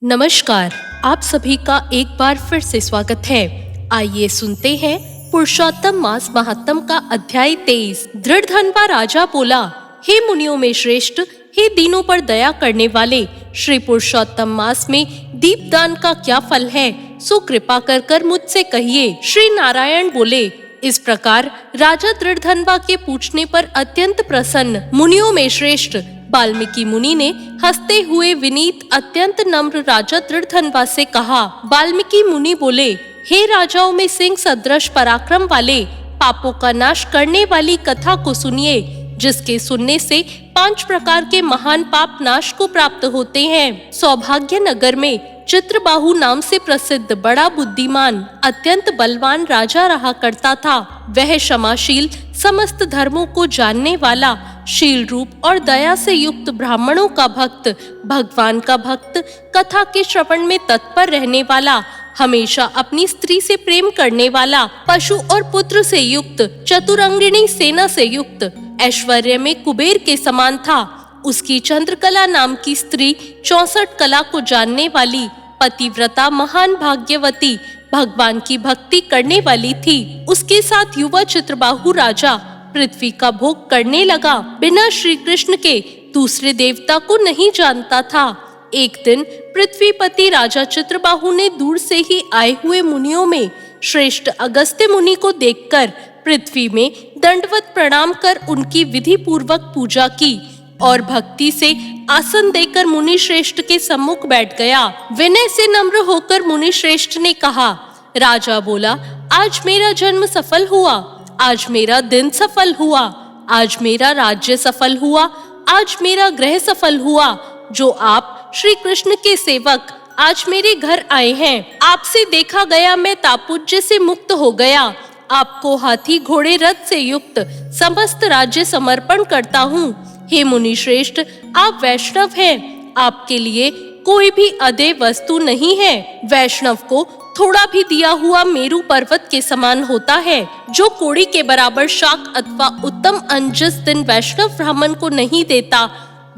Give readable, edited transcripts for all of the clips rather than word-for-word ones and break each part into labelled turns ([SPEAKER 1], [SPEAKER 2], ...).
[SPEAKER 1] नमस्कार। आप सभी का एक बार फिर से स्वागत है। आइए सुनते हैं पुरुषोत्तम मास महात्म का अध्याय 23। दृढ़धनवा राजा बोला, हे मुनियों में श्रेष्ठ, हे दीनों पर दया करने वाले, श्री पुरुषोत्तम मास में दीपदान का क्या फल है, सो कृपा कर कर मुझसे कहिए। श्री नारायण बोले, इस प्रकार राजा दृढ़धनवा के पूछने पर अत्यंत प्रसन्न मुनियों में श्रेष्ठ वाल्मीकि मुनि ने हंसते हुए विनीत अत्यंत नम्र राजा दृढ़धनवा से कहा। वाल्मीकि मुनि बोले, हे राजाओं में सिंह सदृश पराक्रम वाले, पापों का नाश करने वाली कथा को सुनिए, जिसके सुनने से 5 प्रकार के महान पाप नाश को प्राप्त होते हैं। सौभाग्य नगर में चित्रबाहु नाम से प्रसिद्ध बड़ा बुद्धिमान अत्यंत बलवान राजा रहा करता था। वह क्षमाशील, समस्त धर्मों को जानने वाला, शील रूप और दया से युक्त ब्राह्मणों का भक्त, भगवान का भक्त, कथा के श्रवण में तत्पर रहने वाला, हमेशा अपनी स्त्री से प्रेम करने वाला, पशु और पुत्र से युक्त, चतुरंगिणी सेना से युक्त, ऐश्वर्य में कुबेर के समान था। उसकी चंद्रकला नाम की स्त्री 64 कला को जानने वाली, पतिव्रता, महान भाग्यवती, भगवान की भक्ति करने वाली थी। उसके साथ युवा चित्रबाहु राजा पृथ्वी का भोग करने लगा, बिना श्री कृष्ण के दूसरे देवता को नहीं जानता था। एक दिन पृथ्वीपति राजा चित्रबाहु ने दूर से ही आए हुए मुनियों में श्रेष्ठ अगस्त्य मुनि को देखकर पृथ्वी में दंडवत प्रणाम कर उनकी विधि पूर्वक पूजा की और भक्ति से आसन देकर मुनि श्रेष्ठ के सम्मुख बैठ गया। विनय से नम्र होकर मुनि श्रेष्ठ ने कहा। राजा बोला, आज मेरा जन्म सफल हुआ, आज मेरा दिन सफल हुआ, आज मेरा राज्य सफल हुआ, आज मेरा ग्रह सफल हुआ, जो आप श्री कृष्ण के सेवक आज मेरे घर आए हैं। आपसे देखा गया मैं तापुज्य से मुक्त हो गया। आपको हाथी घोड़े रथ से युक्त समस्त राज्य समर्पण करता हूँ। हे मुनि श्रेष्ठ, आप वैष्णव हैं, आपके लिए कोई भी अदेय वस्तु नहीं है। वैष्णव को थोड़ा भी दिया हुआ मेरु पर्वत के समान होता है। जो कोड़ी के बराबर शाक अथवा उत्तम अन्न जिस दिन वैष्णव ब्राह्मण को नहीं देता,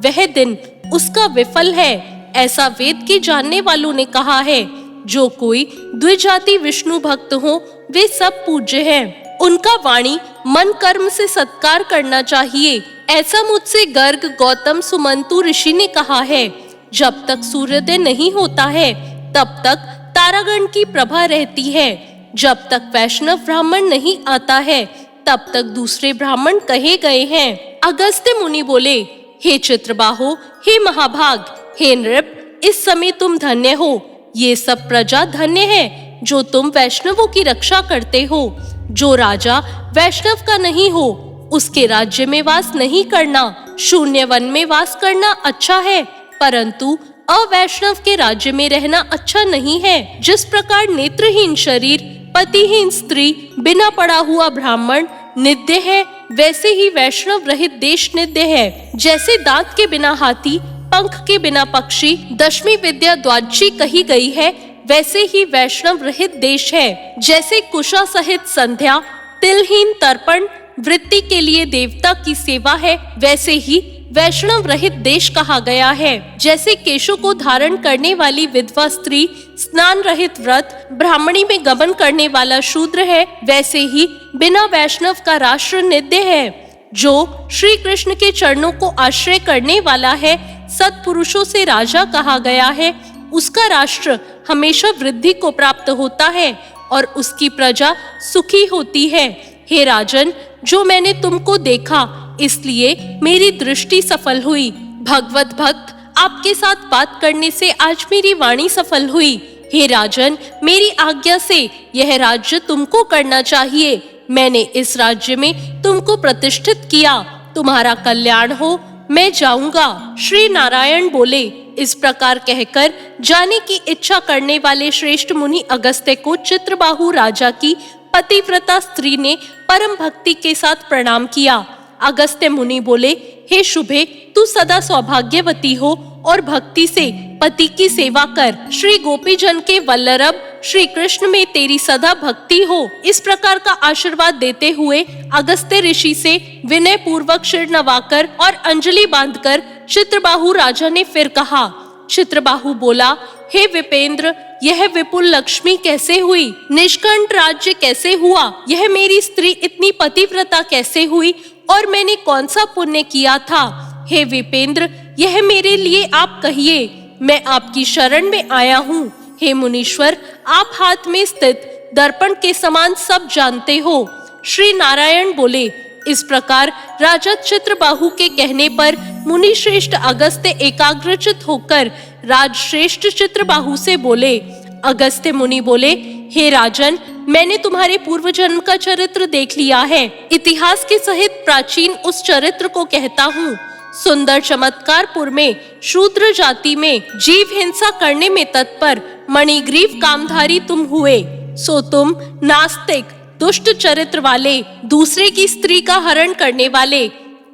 [SPEAKER 1] वह दिन उसका विफल है, ऐसा वेद के जानने वालों ने कहा है। जो कोई द्विजाति विष्णु भक्त हो, वे सब पूज्य हैं। उनका वाणी मन कर्म से सत्कार करना चाहिए, ऐसा मुझसे गर्ग, गौतम, सुमंतु ऋषि ने कहा है। जब तक सूर्योदय नहीं होता है, तब तक तारागण की प्रभा रहती है। जब तक वैष्णव ब्राह्मण नहीं आता है, तब तक दूसरे ब्राह्मण कहे गए हैं। अगस्त्य मुनि बोले, हे चित्रबाहो, हे महाभाग, हे नृप, इस समय तुम धन्य हो। ये सब प्रजा धन्य है जो तुम वैष्णवों की रक्षा करते हो। जो राजा वैष्णव का नहीं हो, उसके राज्य में वास नहीं करना। शून्य वन में वास करना अच्छा है, परंतु अवैष्णव के राज्य में रहना अच्छा नहीं है। जिस प्रकार नेत्रहीन शरीर, पतिहीन स्त्री, बिना पड़ा हुआ ब्राह्मण नित्य है, वैसे ही वैष्णव रहित देश नित्य है। जैसे दांत के बिना हाथी, पंख के बिना पक्षी, दशमी विद्या द्वादशी कही गई है, वैसे ही वैष्णव रहित देश है। जैसे कुशा सहित संध्या, तिलहीन तर्पण वृत्ति के लिए देवता की सेवा है, वैसे ही वैष्णव रहित देश कहा गया है। जैसे केशों को धारण करने वाली विधवा स्त्री, स्नान रहित व्रत, ब्राह्मणी में गमन करने वाला शूद्र है, वैसे ही बिना वैष्णव का राष्ट्र नित्य है। जो श्री कृष्ण के चरणों को आश्रय करने वाला है, सत्पुरुषों से राजा कहा गया है, उसका राष्ट्र हमेशा वृद्धि को प्राप्त होता है और उसकी प्रजा सुखी होती है। हे राजन, जो मैंने तुमको देखा, इसलिए मेरी दृष्टि सफल हुई। भगवत भक्त आपके साथ बात करने से आज मेरी वाणी सफल हुई। हे राजन, मेरी आज्ञा से यह राज्य तुमको करना चाहिए। मैंने इस राज्य में तुमको प्रतिष्ठित किया। तुम्हारा कल्याण हो, मैं जाऊंगा। श्री नारायण बोले। इस प्रकार कहकर जाने की इच्छा करने वाले श्रेष्ठ मुनि अगस्त्य को चित्रबाहु राजा की पतिव्रता स्त्री ने परम भक्ति के साथ प्रणाम किया। अगस्त्य मुनि बोले, हे शुभे, तू सदा सौभाग्यवती हो और भक्ति से पति की सेवा कर। श्री गोपीजन के वल्लभ श्री कृष्ण में तेरी सदा भक्ति हो। इस प्रकार का आशीर्वाद देते हुए अगस्त्य ऋषि से विनय पूर्वक सिर नवाकर और अंजलि बांधकर चित्रबाहु राजा ने फिर कहा, चित्रबाहु बोला, हे विपेंद्र, यह विपुल लक्ष्मी कैसे हुई? निष्कंठ राज्य कैसे हुआ? यह मेरी स्त्री इतनी पतिव्रता कैसे हुई? और मैंने कौन सा पुण्य किया था? हे विपेंद्र, यह मेरे लिए आप कहिए। मैं आपकी शरण में आया हूँ। हे मुनीश्वर, आप हाथ में स्थित दर्पण के समान सब जानते हो। श्री नारायण बोले। इस प्रकार राजा चित्रबाहु के कहने पर मुनि श्रेष्ठ अगस्त्य एकाग्रचित होकर राजश्रेष्ठ चित्रबाहु से बोले। अगस्त्य मुनि बोले, हे राजन, मैंने तुम्हारे पूर्व जन्म का चरित्र देख लिया है। इतिहास के सहित प्राचीन उस चरित्र को कहता हूँ। सुंदर चमत्कारपुर में शूद्र जाति में जीव हिंसा करने में तत्पर मणिग्रीव कामधारी तुम हुए। सो तुम नास्तिक, दुष्ट चरित्र वाले, दूसरे की स्त्री का हरण करने वाले,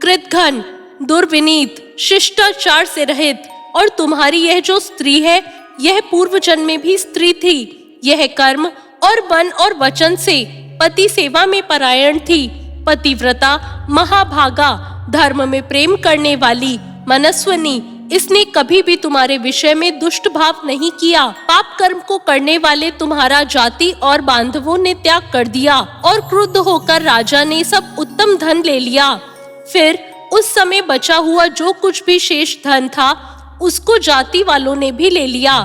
[SPEAKER 1] कृतघ्न, दुर्विनीत, शिष्टाचार से रहित, और तुम्हारी यह जो स्त्री है, यह पूर्व जन्म में भी स्त्री थी। यह कर्म और मन और वचन से पति सेवा में परायण थी। पतिव्रता, महाभागा, धर्म में प्रेम करने वाली, मनस्वनी, इसने कभी भी तुम्हारे विषय में दुष्ट भाव नहीं किया। पाप कर्म को करने वाले तुम्हारा जाति और बांधवों ने त्याग कर दिया और क्रुद्ध होकर राजा ने सब उत्तम धन ले लिया। फिर उस समय बचा हुआ जो कुछ भी शेष धन था, उसको जाति वालों ने भी ले लिया।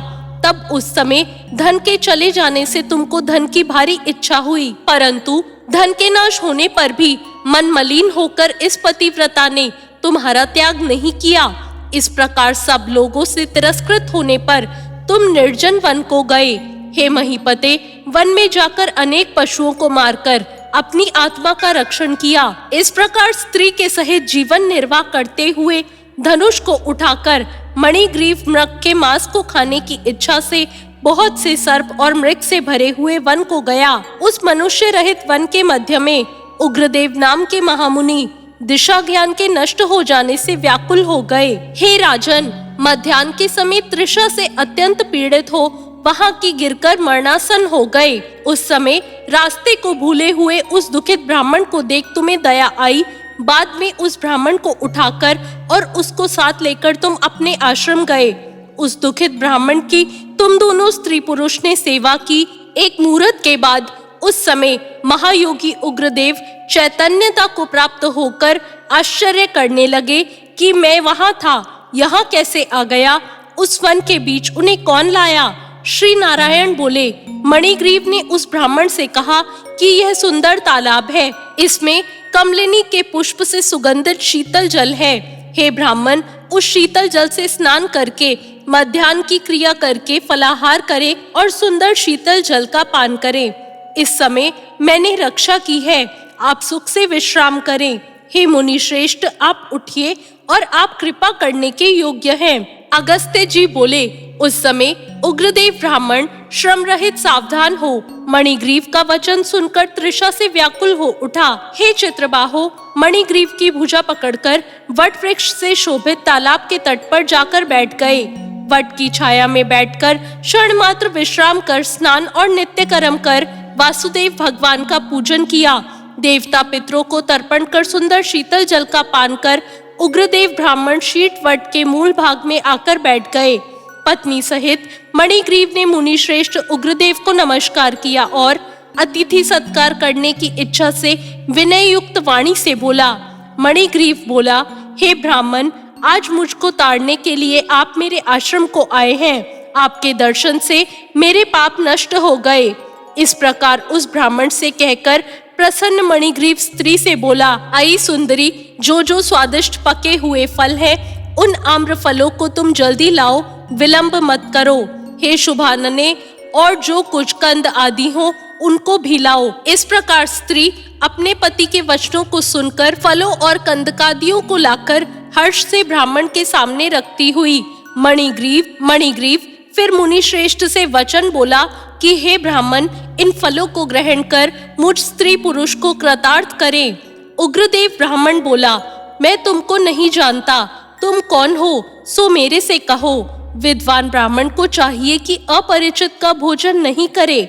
[SPEAKER 1] तब उस समय धन के चले जाने से तुमको धन की भारी इच्छा हुई, परंतु धन के नाश होने पर भी मन मलिन होकर इस पतिव्रता ने तुम्हारा त्याग नहीं किया। इस प्रकार सब लोगों से तिरस्कृत होने पर तुम निर्जन वन को गए। हे महीपते, वन में जाकर अनेक पशुओं को मारकर अपनी आत्मा का रक्षण किया। इस प्रकार स्त्री के सहित जीवन निर्वाह करते हुए धनुष को उठाकर मणिग्रीव मृग के मांस को खाने की इच्छा से बहुत से सर्प और मृग से भरे हुए वन को गया। उस मनुष्य रहित वन के मध्य में उग्रदेव नाम के महामुनि दिशा ज्ञान के नष्ट हो जाने से व्याकुल हो गए। हे राजन, मध्याह्न के समय तृषा से अत्यंत पीड़ित हो वहां की गिरकर मरणासन हो गए। उस समय रास्ते को भूले हुए उस दुखित ब्राह्मण को देख तुम्हें दया आई। बाद में उस ब्राह्मण को उठाकर और उसको साथ लेकर तुम अपने आश्रम गए। उस दुखित ब्राह्मण की तुम दोनों स्त्री पुरुष ने सेवा की। एक मुहूर्त के बाद उस समय महायोगी उग्रदेव चैतन्यता को प्राप्त होकर आश्चर्य करने लगे कि मैं वहां था, यहाँ कैसे आ गया? उस वन के बीच उन्हें कौन लाया? श्री नारायण बोले। मणिग्रीव ने उस ब्राह्मण से कहा कि यह सुंदर तालाब है, इसमें कमलिनी के पुष्प से सुगंधित शीतल जल है। हे ब्राह्मण, उस शीतल जल से स्नान करके मध्याह्न की क्रिया करके फलाहार करें और सुंदर शीतल जल का पान करें। इस समय मैंने रक्षा की है, आप सुख से विश्राम करें। हे मुनि श्रेष्ठ, आप उठिए और आप कृपा करने के योग्य हैं। अगस्त्य जी बोले। उस समय उग्रदेव ब्राह्मण श्रम रहित सावधान हो मणिग्रीव का वचन सुनकर तृषा से व्याकुल हो उठा। हे चित्रबाहो, मणिग्रीव की भुजा पकड़कर वट वृक्ष से शोभित तालाब के तट पर जाकर बैठ गए। वट की छाया में बैठकर क्षण मात्र विश्राम कर स्नान और नित्य कर्म कर वासुदेव भगवान का पूजन किया। देवता पितरों को तर्पण कर सुंदर शीतल जल का पान कर उग्रदेव ब्राह्मण शीट वट के मूल भाग में आकर बैठ गए। पत्नी सहित मणिग्रीव ने मुनि श्रेष्ठ उग्रदेव को नमस्कार किया और अतिथि सत्कार करने की इच्छा से विनय युक्त वाणी से बोला। मणिग्रीव बोला, हे ब्राह्मण, आज मुझको ताड़ने के लिए आप मेरे आश्रम को आए हैं। आपके दर्शन से मेरे पाप नष्ट हो गए। इस प्रकार उस ब्राह्मण से कहकर प्रसन्न मणिग्रीव स्त्री से बोला, आई सुंदरी, जो जो स्वादिष्ट पके हुए फल है उन आम्र फलों को तुम जल्दी लाओ, विलंब मत करो। हे शुभानने, और जो कुछ कंद आदि हो उनको भी लाओ। इस प्रकार स्त्री अपने पति के वचनों को सुनकर फलों और कंदकादियों को लाकर हर्ष से ब्राह्मण के सामने रखती हुई मणिग्रीव फिर मुनि श्रेष्ठ से वचन बोला कि हे ब्राह्मण, इन फलों को ग्रहण कर मुझ स्त्री पुरुष को कृतार्थ करें। उग्रदेव ब्राह्मण बोला, मैं तुमको नहीं जानता, तुम कौन हो सो मेरे से कहो। विद्वान ब्राह्मण को चाहिए कि अपरिचित का भोजन नहीं करे।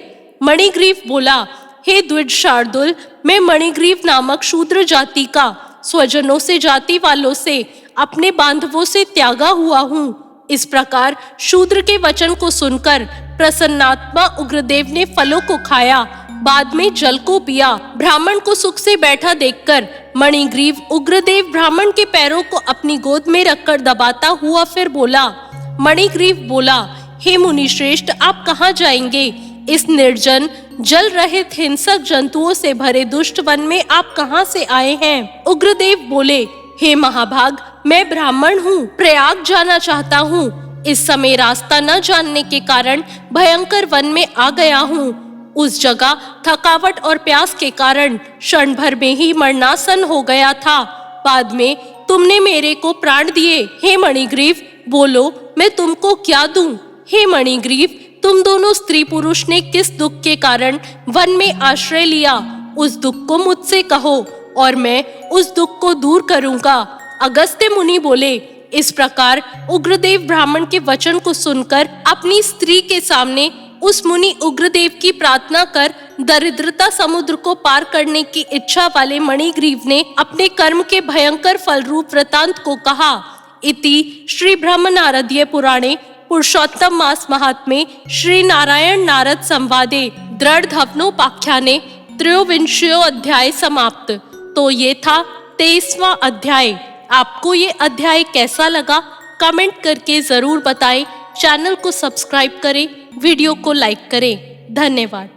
[SPEAKER 1] मणिग्रीव बोला, हे द्विज शार्दुल, मैं मणिग्रीव नामक शूद्र जाति का स्वजनों से जाति वालों से अपने बांधवों से त्यागा हुआ हूँ। इस प्रकार शूद्र के वचन को सुनकर प्रसन्नात्मा उग्रदेव ने फलों को खाया, बाद में जल को पिया। ब्राह्मण को सुख से बैठा देखकर मणिग्रीव उग्रदेव ब्राह्मण के पैरों को अपनी गोद में रखकर दबाता हुआ फिर बोला। मणिग्रीव बोला, हे मुनि श्रेष्ठ, आप कहाँ जाएंगे? इस निर्जन जल रहित हिंसक जंतुओं से भरे दुष्ट वन में आप कहाँ से आए हैं? उग्रदेव बोले, हे महाभाग, मैं ब्राह्मण हूँ, प्रयाग जाना चाहता हूँ। इस समय रास्ता न जानने के कारण भयंकर वन में आ गया हूँ। उस जगह थकावट और प्यास के कारण क्षण भर में ही मरणासन हो गया था। बाद में तुमने मेरे को प्राण दिए। हे मणिग्रीव, बोलो मैं तुमको क्या दूं? हे मणिग्रीव, तुम दोनों स्त्री पुरुष ने किस दुख के कारण वन में आश्रय लिया, उस दुख को मुझसे कहो और मैं उस दुख को दूर करूंगा। अगस्त्य मुनि बोले। इस प्रकार उग्रदेव ब्राह्मण के वचन को सुनकर अपनी स्त्री के सामने उस मुनि उग्रदेव की प्रार्थना कर दरिद्रता समुद्र को पार करने की इच्छा वाले मणिग्रीव ने अपने कर्म के भयंकर फल रूप वृतांत को कहा। इति श्री ब्रह्मनारदीय पुराणे पुरुषोत्तम मास महात्म्ये श्री नारायण नारद संवादे दृढ़धवनोपाख्याने त्रयोविंशयो अध्याय समाप्त। तो ये था 23वां अध्याय। आपको ये अध्याय कैसा लगा कमेंट करके जरूर बताएं। चैनल को सब्सक्राइब करें, वीडियो को लाइक करें। धन्यवाद।